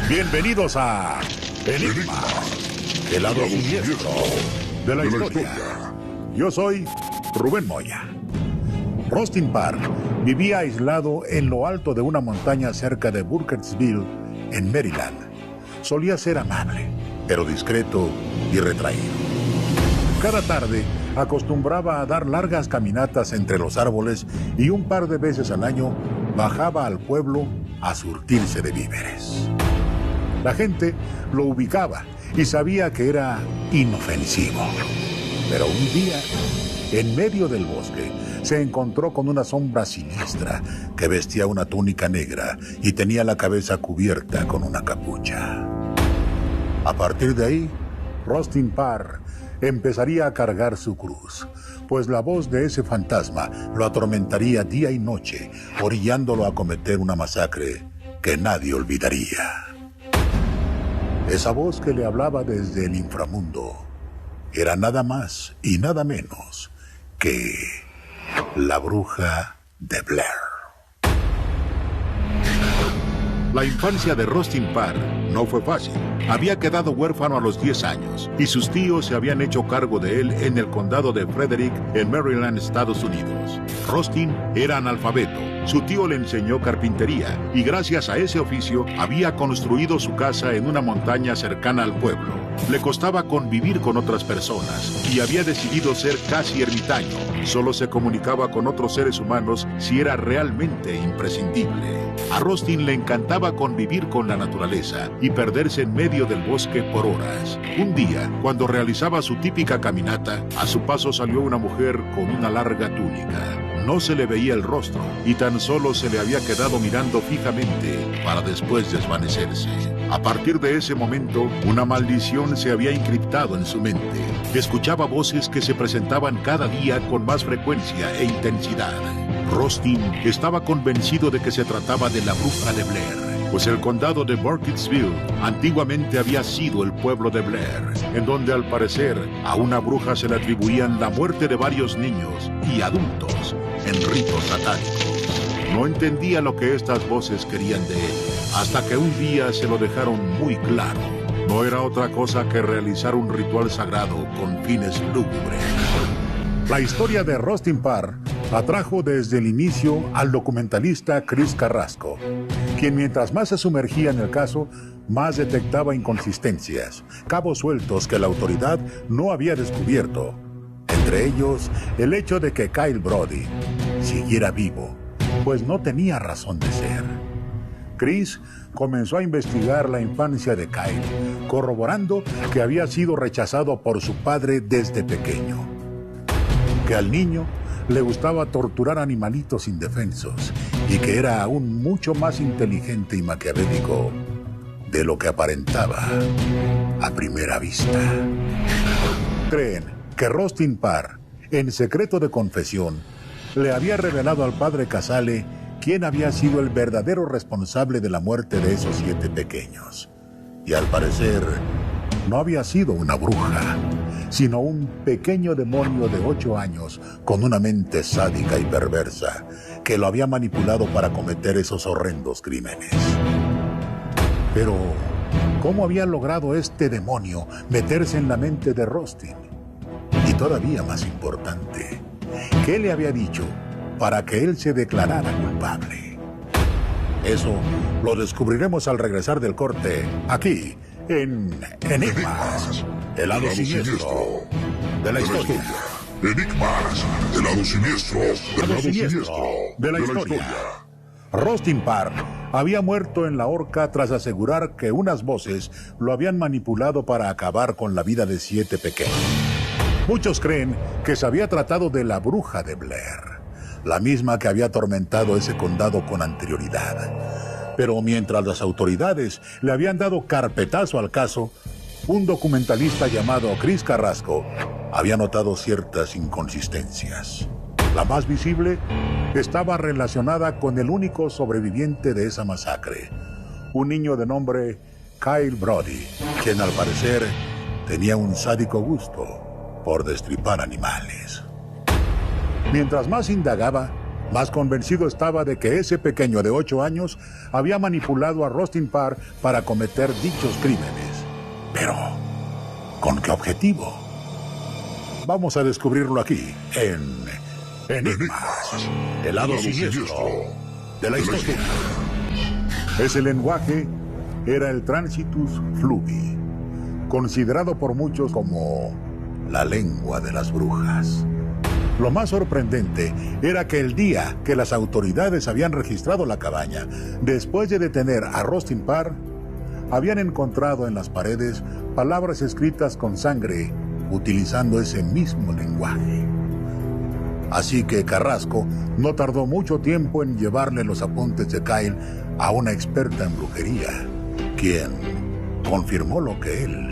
Bienvenidos a Enigmas, el lado siniestro de la historia. Yo soy Rubén Moya. Rustin Parr vivía aislado en lo alto de una montaña cerca de Burkittsville, en Maryland. Solía ser amable, pero discreto y retraído. Cada tarde acostumbraba a dar largas caminatas entre los árboles y un par de veces al año bajaba al pueblo a surtirse de víveres. La gente lo ubicaba y sabía que era inofensivo. Pero un día, en medio del bosque, se encontró con una sombra siniestra que vestía una túnica negra y tenía la cabeza cubierta con una capucha. A partir de ahí, Rustin Parr empezaría a cargar su cruz, pues la voz de ese fantasma lo atormentaría día y noche, orillándolo a cometer una masacre que nadie olvidaría. Esa voz que le hablaba desde el inframundo era nada más y nada menos que la bruja de Blair. La infancia de Rustin Parr no fue fácil. Había quedado huérfano a los 10 años y sus tíos se habían hecho cargo de él en el condado de Frederick, en Maryland, Estados Unidos. Rustin era analfabeto. Su tío le enseñó carpintería y gracias a ese oficio había construido su casa en una montaña cercana al pueblo. Le costaba convivir con otras personas y había decidido ser casi ermitaño. Solo se comunicaba con otros seres humanos si era realmente imprescindible. A Rustin le encantaba convivir con la naturaleza y perderse en medio del bosque por horas. Un día, cuando realizaba su típica caminata, a su paso salió una mujer con una larga túnica. No se le veía el rostro y tan solo se le había quedado mirando fijamente para después desvanecerse. A partir de ese momento, una maldición se había encriptado en su mente. Escuchaba voces que se presentaban cada día con más frecuencia e intensidad. Rustin estaba convencido de que se trataba de la bruja de Blair, pues el condado de Burkittsville antiguamente había sido el pueblo de Blair, en donde al parecer a una bruja se le atribuían la muerte de varios niños y adultos en ritos satánicos. No entendía lo que estas voces querían de él, hasta que un día se lo dejaron muy claro. No era otra cosa que realizar un ritual sagrado con fines lúgubres. La historia de Rustin Parr atrajo desde el inicio al documentalista Chris Carrasco, quien mientras más se sumergía en el caso, más detectaba inconsistencias, cabos sueltos que la autoridad no había descubierto. Entre ellos, el hecho de que Kyle Brody siguiera vivo, pues no tenía razón de ser. Chris comenzó a investigar la infancia de Kyle, corroborando que había sido rechazado por su padre desde pequeño, que al niño le gustaba torturar animalitos indefensos y que era aún mucho más inteligente y maquiavélico de lo que aparentaba a primera vista. Creen que Rustin Parr, en secreto de confesión, le había revelado al padre Casale quién había sido el verdadero responsable de la muerte de esos 7 pequeños. Y al parecer, no había sido una bruja, sino un pequeño demonio de 8 años con una mente sádica y perversa que lo había manipulado para cometer esos horrendos crímenes. Pero, ¿cómo había logrado este demonio meterse en la mente de Rustin? Y todavía más importante, ¿qué le había dicho para que él se declarara culpable? Eso lo descubriremos al regresar del corte, aquí en Enigmas, el lado siniestro de la historia. Enigmas, el lado siniestro de la historia. Rustin Parr había muerto en la horca tras asegurar que unas voces lo habían manipulado para acabar con la vida de 7 pequeños. Muchos creen que se había tratado de la bruja de Blair, la misma que había atormentado ese condado con anterioridad. Pero mientras las autoridades le habían dado carpetazo al caso, un documentalista llamado Chris Carrasco había notado ciertas inconsistencias. La más visible estaba relacionada con el único sobreviviente de esa masacre, un niño de nombre Kyle Brody, quien al parecer tenía un sádico gusto por destripar animales. Mientras más indagaba, Más convencido estaba de que ese pequeño de 8 años había manipulado a Rustin Parr para cometer dichos crímenes. Pero, ¿con qué objetivo? Vamos a descubrirlo aquí, en Enigmas, el lado siniestro de la historia. Ese lenguaje era el Transitus Fluvi, considerado por muchos como la lengua de las brujas. Lo más sorprendente era que el día que las autoridades habían registrado la cabaña, después de detener a Rustin Parr, habían encontrado en las paredes palabras escritas con sangre utilizando ese mismo lenguaje. Así que Carrasco no tardó mucho tiempo en llevarle los apuntes de Kyle a una experta en brujería, quien confirmó lo que él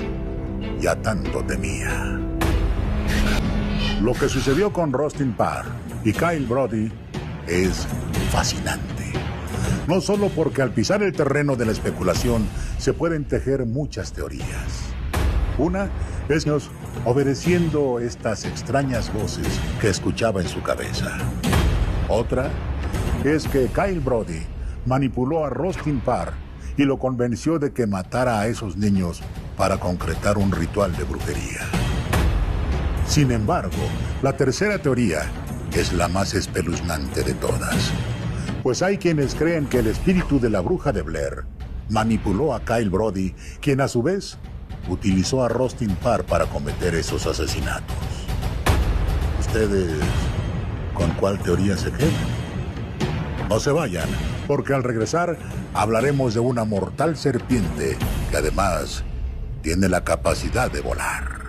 ya tanto temía. Lo que sucedió con Rustin Parr y Kyle Brody es fascinante. No solo porque al pisar el terreno de la especulación se pueden tejer muchas teorías. Una es que obedeciendo estas extrañas voces que escuchaba en su cabeza. Otra es que Kyle Brody manipuló a Rustin Parr y lo convenció de que matara a esos niños para concretar un ritual de brujería. Sin embargo, la tercera teoría es la más espeluznante de todas. Pues hay quienes creen que el espíritu de la bruja de Blair manipuló a Kyle Brody, quien a su vez utilizó a Rustin Parr para cometer esos asesinatos. ¿Ustedes con cuál teoría se quedan? No se vayan, porque al regresar hablaremos de una mortal serpiente que además tiene la capacidad de volar.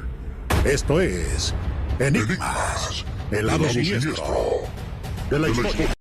Esto es Enigmas, el lado siniestro de la historia.